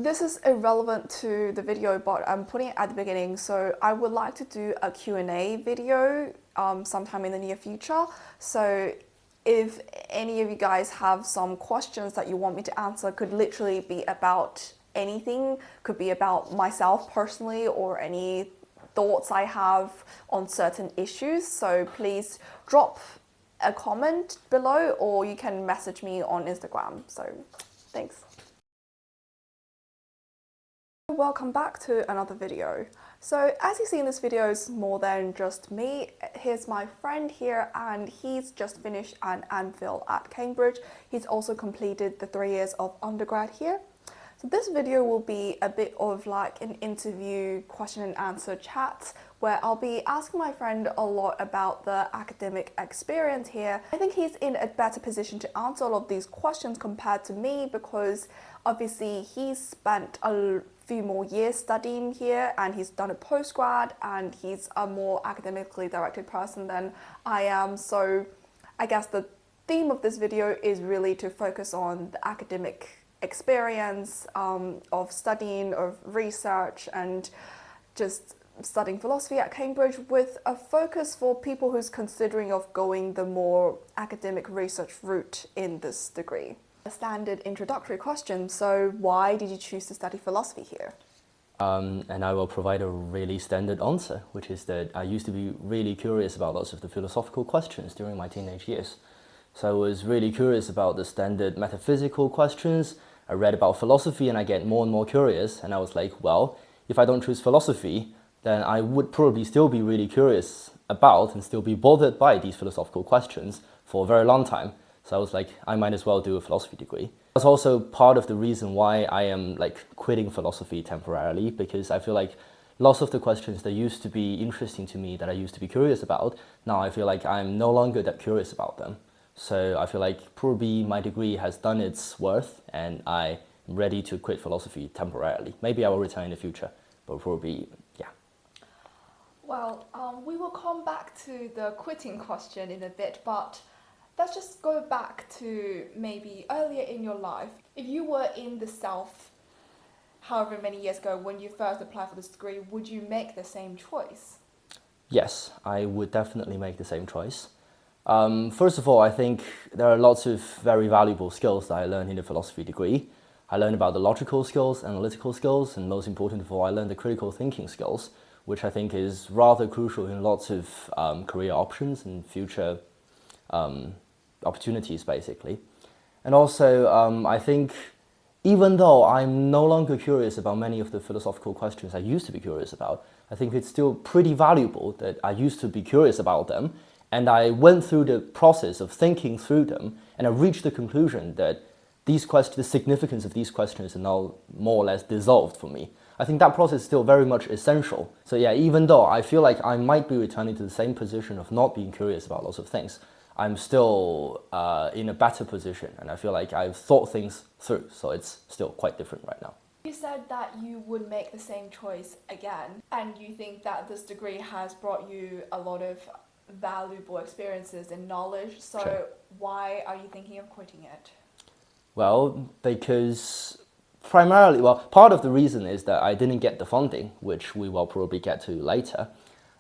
This is irrelevant to the video, but I'm putting it at the beginning. So I would like to do a Q&A video sometime in the near future. So if any of you guys have some questions that you want me to answer, could literally be about anything, could be about myself personally or any thoughts I have on certain issues. So please drop a comment below or you can message me on Instagram. So thanks. Welcome back to another video. So as you see in this video, it's more than just me. Here's my friend here and he's just finished an MPhil at Cambridge. He's also completed the 3 years of undergrad here. So this video will be a bit of like an interview question and answer chat where I'll be asking my friend a lot about the academic experience here. I think he's in a better position to answer all of these questions compared to me because obviously he's spent a few more years studying here and he's done a postgrad and he's a more academically directed person than I am. So I guess the theme of this video is really to focus on the academic experience of studying, of research and just studying philosophy at Cambridge with a focus for people who's considering of going the more academic research route in this degree. A standard introductory question, so why did you choose to study philosophy here? And I will provide a really standard answer, which is that I used to be really curious about lots of the philosophical questions during my teenage years. So I was really curious about the standard metaphysical questions. I read about philosophy and I get more and more curious and I was like, well, if I don't choose philosophy, then I would probably still be really curious about and still be bothered by these philosophical questions for a very long time. So I was like, I might as well do a philosophy degree. That's also part of the reason why I am like quitting philosophy temporarily, because I feel like lots of the questions that used to be interesting to me, that I used to be curious about, now I feel like I'm no longer that curious about them. So I feel like probably my degree has done its worth and I'm ready to quit philosophy temporarily. Maybe I will return in the future, but probably, yeah. Well, we will come back to the quitting question in a bit, but let's just go back to maybe earlier in your life. If you were in the South, however many years ago, when you first applied for this degree, would you make the same choice? Yes, I would definitely make the same choice. First of all, I think there are lots of very valuable skills that I learned in the philosophy degree. I learned about the logical skills, analytical skills, and most important of all, I learned the critical thinking skills, which I think is rather crucial in lots of career options and future opportunities, basically. And also, I think even though I'm no longer curious about many of the philosophical questions I used to be curious about, I think it's still pretty valuable that I used to be curious about them and I went through the process of thinking through them and I reached the conclusion that these questions, the significance of these questions are now more or less dissolved for me. I think that process is still very much essential. So yeah, even though I feel like I might be returning to the same position of not being curious about lots of things, I'm still in a better position and I feel like I've thought things through, so it's still quite different right now. You said that you would make the same choice again, and you think that this degree has brought you a lot of valuable experiences and knowledge, so Sure. Why are you thinking of quitting it? Well, because primarily, well, part of the reason is that I didn't get the funding, which we will probably get to later.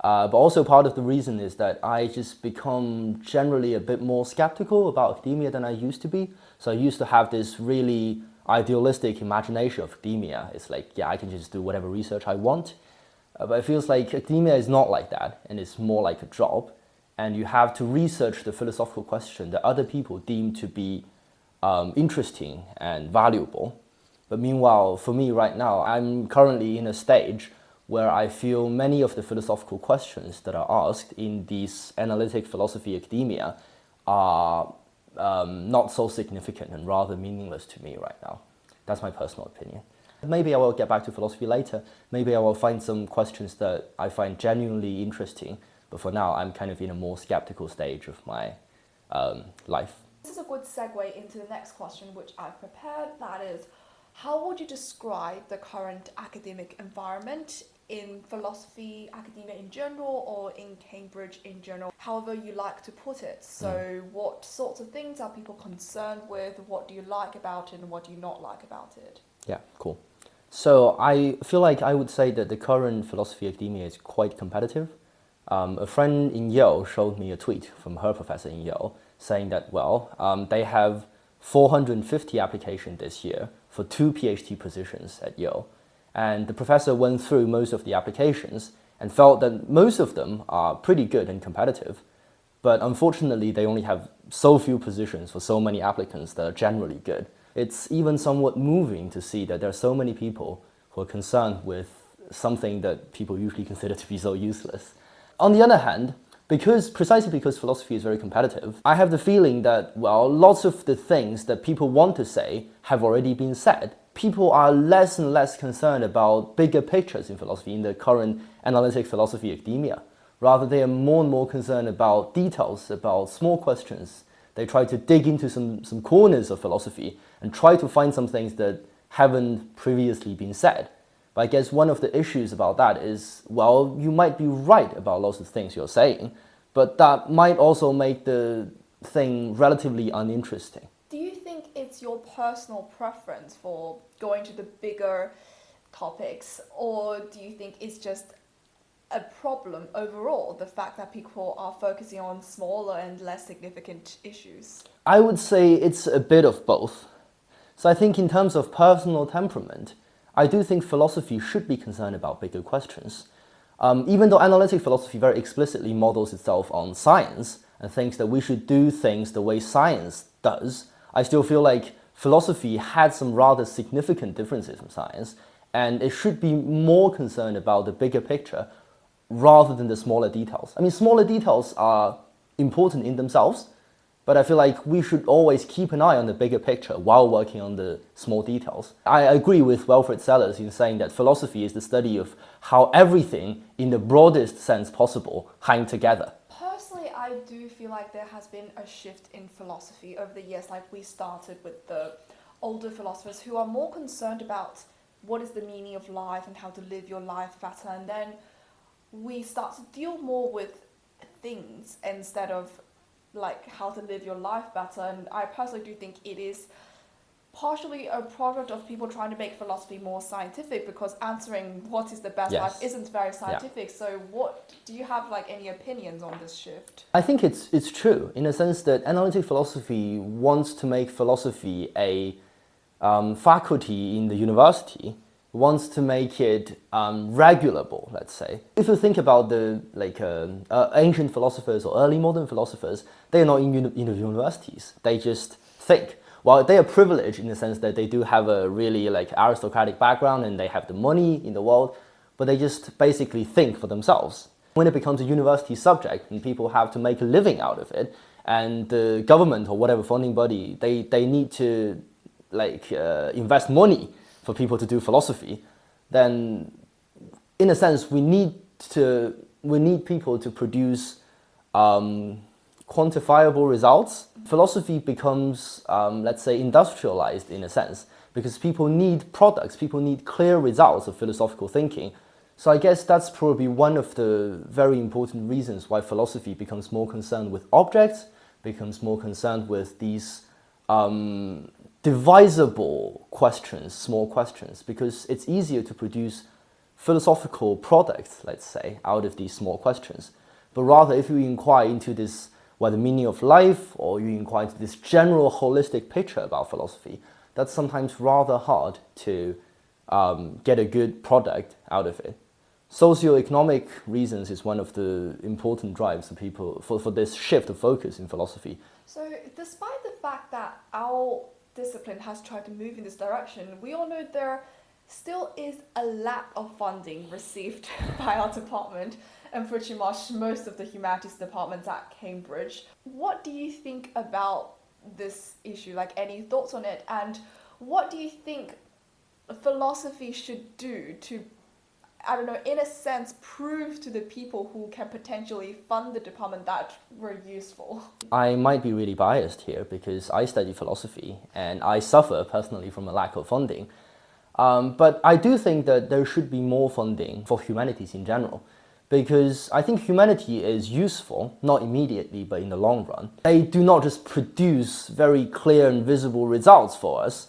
But also part of the reason is that I just become generally a bit more skeptical about academia than I used to be. So I used to have this really idealistic imagination of academia. It's like, yeah, I can just do whatever research I want. But it feels like academia is not like that, and it's more like a job. And you have to research the philosophical question that other people deem to be interesting and valuable. But meanwhile, for me right now, I'm currently in a stage where I feel many of the philosophical questions that are asked in this analytic philosophy academia are not so significant and rather meaningless to me right now. That's my personal opinion. Maybe I will get back to philosophy later. Maybe I will find some questions that I find genuinely interesting. But for now, I'm kind of in a more skeptical stage of my life. This is a good segue into the next question which I've prepared. That is, how would you describe the current academic environment in philosophy, academia in general, or in Cambridge in general? However you like to put it. So what sorts of things are people concerned with? What do you like about it and what do you not like about it? Yeah, cool. So I feel like I would say that the current philosophy academia is quite competitive. A friend in Yale showed me a tweet from her professor in Yale saying that, they have 450 applications this year for 2 PhD positions at Yale. And the professor went through most of the applications and felt that most of them are pretty good and competitive. But unfortunately, they only have so few positions for so many applicants that are generally good. It's even somewhat moving to see that there are so many people who are concerned with something that people usually consider to be so useless. On the other hand, precisely because philosophy is very competitive, I have the feeling that, lots of the things that people want to say have already been said. People are less and less concerned about bigger pictures in philosophy, in the current analytic philosophy academia. Rather, they are more and more concerned about details, about small questions. They try to dig into some corners of philosophy and try to find some things that haven't previously been said. But I guess one of the issues about that is, you might be right about lots of things you're saying, but that might also make the thing relatively uninteresting. Do you think it's your personal preference for going to the bigger topics, or do you think it's just a problem overall, the fact that people are focusing on smaller and less significant issues? I would say it's a bit of both. So I think in terms of personal temperament, I do think philosophy should be concerned about bigger questions. Even though analytic philosophy very explicitly models itself on science and thinks that we should do things the way science does, I still feel like philosophy had some rather significant differences from science, and it should be more concerned about the bigger picture rather than the smaller details. I mean, smaller details are important in themselves, but I feel like we should always keep an eye on the bigger picture while working on the small details. I agree with Wilfred Sellers in saying that philosophy is the study of how everything, in the broadest sense possible, hang together. Personally, I do feel like there has been a shift in philosophy over the years. Like, we started with the older philosophers who are more concerned about what is the meaning of life and how to live your life better, and then we start to deal more with things instead of like how to live your life better. And I personally do think it is partially a product of people trying to make philosophy more scientific, because answering what is the best life isn't very scientific. So what do you have like any opinions on this shift? I think it's true in a sense that analytic philosophy wants to make philosophy a faculty in the university, wants to make it regulable, let's say. If you think about the ancient philosophers or early modern philosophers, they are not in universities. They just think. While they are privileged in the sense that they do have a really aristocratic background and they have the money in the world, but they just basically think for themselves. When it becomes a university subject and people have to make a living out of it, and the government or whatever funding body, they need to invest money for people to do philosophy, then in a sense we need people to produce quantifiable results. Philosophy becomes, let's say, industrialized in a sense, because people need products, people need clear results of philosophical thinking. So I guess that's probably one of the very important reasons why philosophy becomes more concerned with objects, becomes more concerned with these divisible questions, small questions, because it's easier to produce philosophical products, let's say, out of these small questions. But rather, if you inquire into this, the meaning of life, or you inquire into this general holistic picture about philosophy, that's sometimes rather hard to get a good product out of it. Socioeconomic reasons is one of the important drives of people for this shift of focus in philosophy. So despite the fact that our discipline has tried to move in this direction, we all know there still is a lack of funding received by our department, and pretty much most of the humanities departments at Cambridge. What do you think about this issue? Like, any thoughts on it? And what do you think philosophy should do to, I don't know, in a sense, prove to the people who can potentially fund the department that we're useful? I might be really biased here because I study philosophy and I suffer personally from a lack of funding. But I do think that there should be more funding for humanities in general, because I think humanity is useful, not immediately, but in the long run. They do not just produce very clear and visible results for us,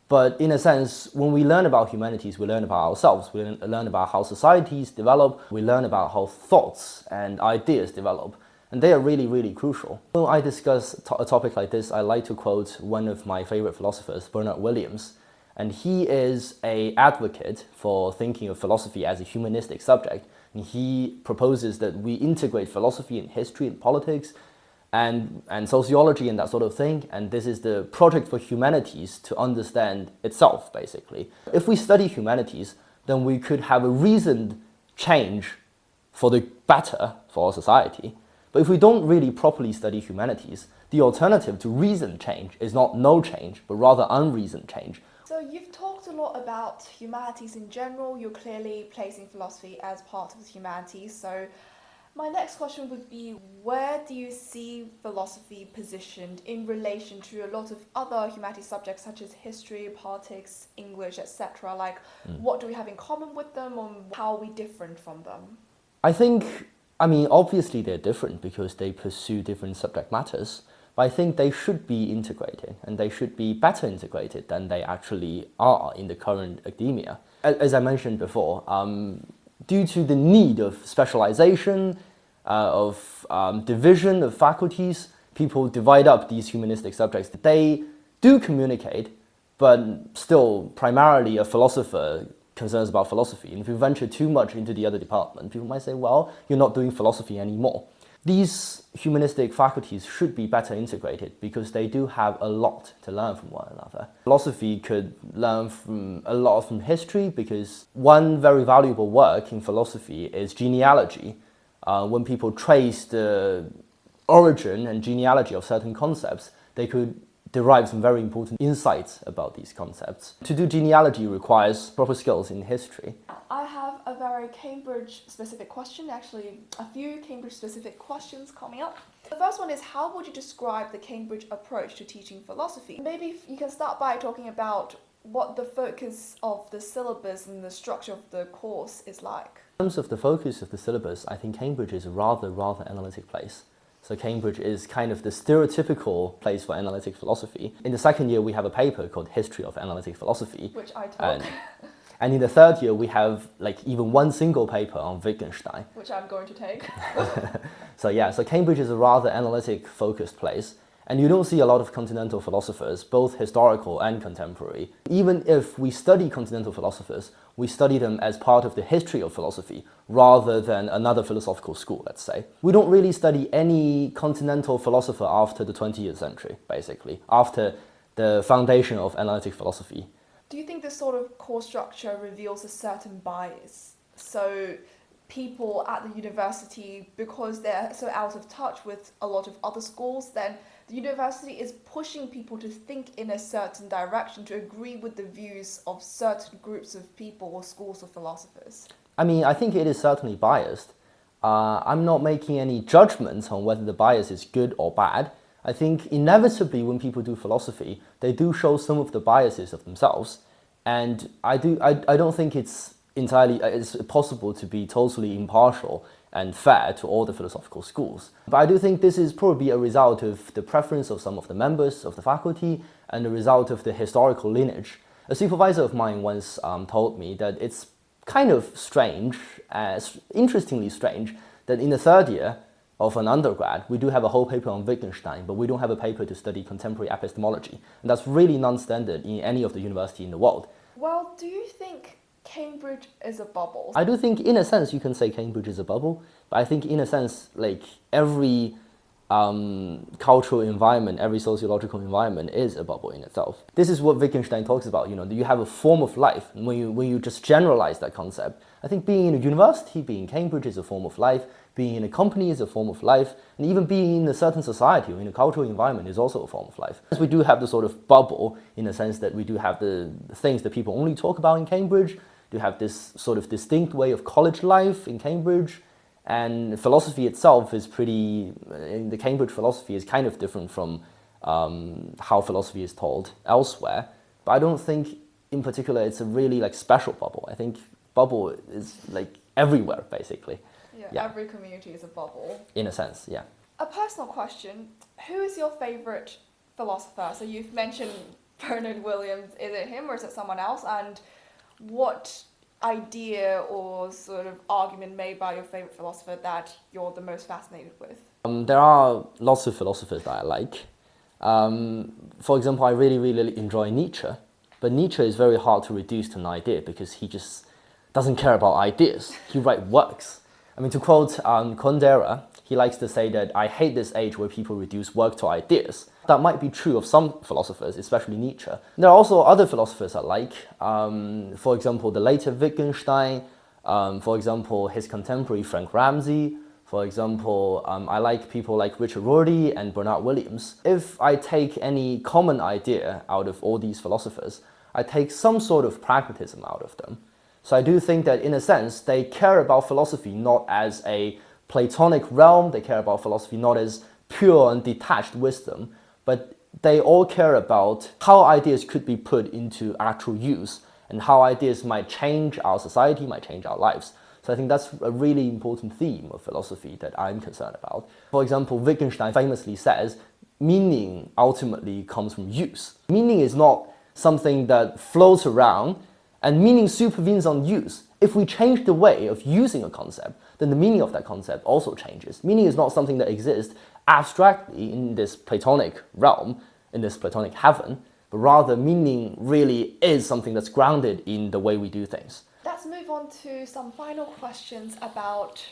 But in a sense, when we learn about humanities, we learn about ourselves, we learn about how societies develop, we learn about how thoughts and ideas develop. And they are really, really crucial. When I discuss a topic like this, I like to quote one of my favorite philosophers, Bernard Williams. And he is an advocate for thinking of philosophy as a humanistic subject. And he proposes that we integrate philosophy and history and politics and sociology and that sort of thing. And this is the project for humanities to understand itself, basically. If we study humanities, then we could have a reasoned change for the better for our society. But if we don't really properly study humanities, the alternative to reasoned change is not no change, but rather unreasoned change. So you've talked a lot about humanities in general. You're clearly placing philosophy as part of the humanities. So my next question would be, where do you see philosophy positioned in relation to a lot of other humanities subjects such as history, politics, English, etc.? Like, what do we have in common with them, or how are we different from them? Obviously they're different because they pursue different subject matters, but I think they should be integrated, and they should be better integrated than they actually are in the current academia. As I mentioned before, due to the need of specialization, division of faculties, people divide up these humanistic subjects. They do communicate, but still primarily a philosopher concerns about philosophy. And if you venture too much into the other department, people might say, well, you're not doing philosophy anymore. These humanistic faculties should be better integrated because they do have a lot to learn from one another. Philosophy could learn a lot from history because one very valuable work in philosophy is genealogy. When people trace the origin and genealogy of certain concepts, they could derive some very important insights about these concepts. To do genealogy requires proper skills in history. I have a very Cambridge-specific question, actually a few Cambridge-specific questions coming up. The first one is, how would you describe the Cambridge approach to teaching philosophy? Maybe you can start by talking about what the focus of the syllabus and the structure of the course is like. In terms of the focus of the syllabus, I think Cambridge is a rather analytic place. So Cambridge is kind of the stereotypical place for analytic philosophy. In the second year, we have a paper called History of Analytic Philosophy. Which I took. And in the third year, we have even one single paper on Wittgenstein. Which I'm going to take. So Cambridge is a rather analytic focused place. And you don't see a lot of continental philosophers, both historical and contemporary. Even if we study continental philosophers, we study them as part of the history of philosophy, rather than another philosophical school, let's say. We don't really study any continental philosopher after the 20th century, basically, after the foundation of analytic philosophy. Do you think this sort of course structure reveals a certain bias? So people at the university, because they're so out of touch with a lot of other schools, then the university is pushing people to think in a certain direction, to agree with the views of certain groups of people or schools of philosophers. I think it is certainly biased. I'm not making any judgments on whether the bias is good or bad. I think inevitably when people do philosophy, they do show some of the biases of themselves. And I don't think it's possible to be totally impartial and fair to all the philosophical schools. But I do think this is probably a result of the preference of some of the members of the faculty and the result of the historical lineage. A supervisor of mine once told me that it's kind of strange, interestingly strange, that in the third year of an undergrad, we do have a whole paper on Wittgenstein, but we don't have a paper to study contemporary epistemology. And that's really non-standard in any of the university in the world. Well, do you think Cambridge is a bubble? I do think, in a sense, you can say Cambridge is a bubble, but I think, in a sense, every cultural environment, every sociological environment is a bubble in itself. This is what Wittgenstein talks about. You have a form of life. And when you just generalize that concept, I think being in a university, being in Cambridge is a form of life. Being in a company is a form of life, and even being in a certain society or in a cultural environment is also a form of life. We do have the sort of bubble in the sense that we do have the things that people only talk about in Cambridge. Do have this sort of distinct way of college life in Cambridge, and philosophy itself is the Cambridge philosophy is kind of different from how philosophy is told elsewhere. But I don't think, in particular, it's a really special bubble. I think bubble is everywhere, basically. Yeah, every community is a bubble. In a sense, yeah. A personal question, who is your favourite philosopher? So you've mentioned Bernard Williams, is it him or is it someone else? And what idea or sort of argument made by your favorite philosopher that you're the most fascinated with? There are lots of philosophers that I like. For example, I really enjoy Nietzsche, but Nietzsche is very hard to reduce to an idea because he just doesn't care about ideas. He writes works. I mean, to quote Kundera, he likes to say that I hate this age where people reduce work to ideas. That might be true of some philosophers, especially Nietzsche. There are also other philosophers I like. For example, the later Wittgenstein. For example, his contemporary Frank Ramsey. For example, I like people like Richard Rorty and Bernard Williams. If I take any common idea out of all these philosophers, I take some sort of pragmatism out of them. So I do think that in a sense, they care about philosophy not as a Platonic realm, they care about philosophy not as pure and detached wisdom, but they all care about how ideas could be put into actual use and how ideas might change our society, might change our lives. So I think that's a really important theme of philosophy that I'm concerned about. For example, Wittgenstein famously says, meaning ultimately comes from use. Meaning is not something that floats around, and meaning supervenes on use. If we change the way of using a concept, then the meaning of that concept also changes. Meaning is not something that exists abstractly in this Platonic realm, in this Platonic heaven, but rather meaning really is something that's grounded in the way we do things. Let's move on to some final questions about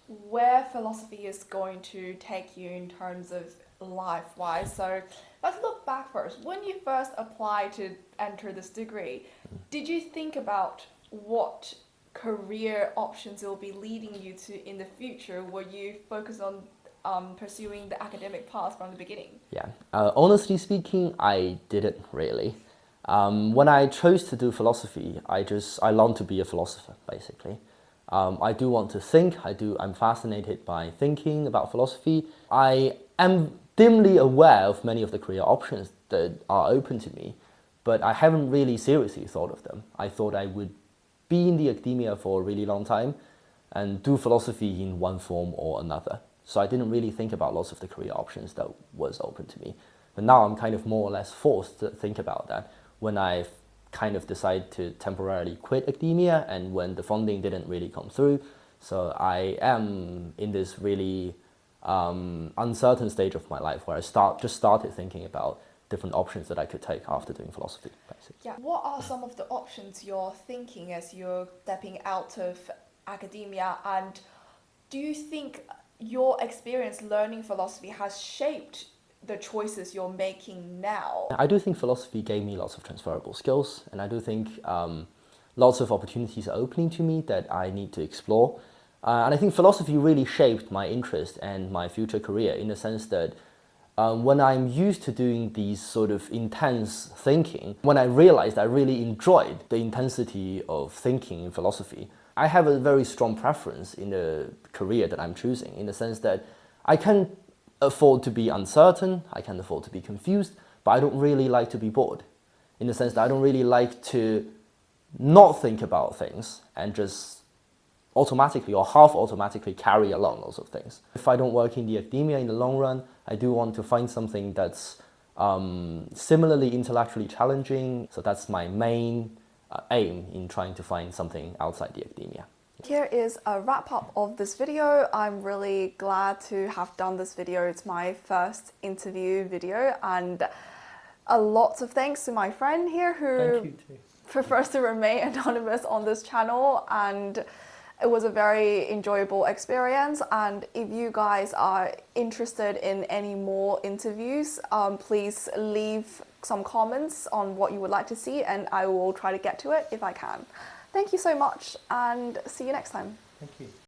where philosophy is going to take you in terms of life-wise. So let's look back first. When you first applied to enter this degree, did you think about what career options it will be leading you to in the future? Were you focused on pursuing the academic path from the beginning? Yeah, honestly speaking, I didn't really. When I chose to do philosophy, I longed to be a philosopher, basically. I do want to think, I'm fascinated by thinking about philosophy. I am dimly aware of many of the career options that are open to me, but I haven't really seriously thought of them. I thought I would be in the academia for a really long time and do philosophy in one form or another. So I didn't really think about lots of the career options that was open to me. But now I'm kind of more or less forced to think about that when I kind of decide to temporarily quit academia and when the funding didn't really come through. So I am in this really uncertain stage of my life where I just started thinking about different options that I could take after doing philosophy, basically. Yeah. What are some of the options you're thinking as you're stepping out of academia, and do you think your experience learning philosophy has shaped the choices you're making now? I do think philosophy gave me lots of transferable skills, and I do think lots of opportunities are opening to me that I need to explore. And I think philosophy really shaped my interest and my future career in the sense that when I'm used to doing these sort of intense thinking, when I realized I really enjoyed the intensity of thinking in philosophy, I have a very strong preference in the career that I'm choosing, in the sense that I can afford to be uncertain, I can afford to be confused, but I don't really like to be bored. In the sense that I don't really like to not think about things and just automatically or half automatically carry along lots of things. If I don't work in the academia in the long run, I do want to find something that's similarly intellectually challenging. So that's my main aim in trying to find something outside the academia. Here is a wrap up of this video. I'm really glad to have done this video. It's my first interview video, and a lot of thanks to my friend here who prefers to remain anonymous on this channel, and it was a very enjoyable experience. And if you guys are interested in any more interviews, please leave some comments on what you would like to see, and I will try to get to it if I can. Thank you so much, and see you next time. Thank you.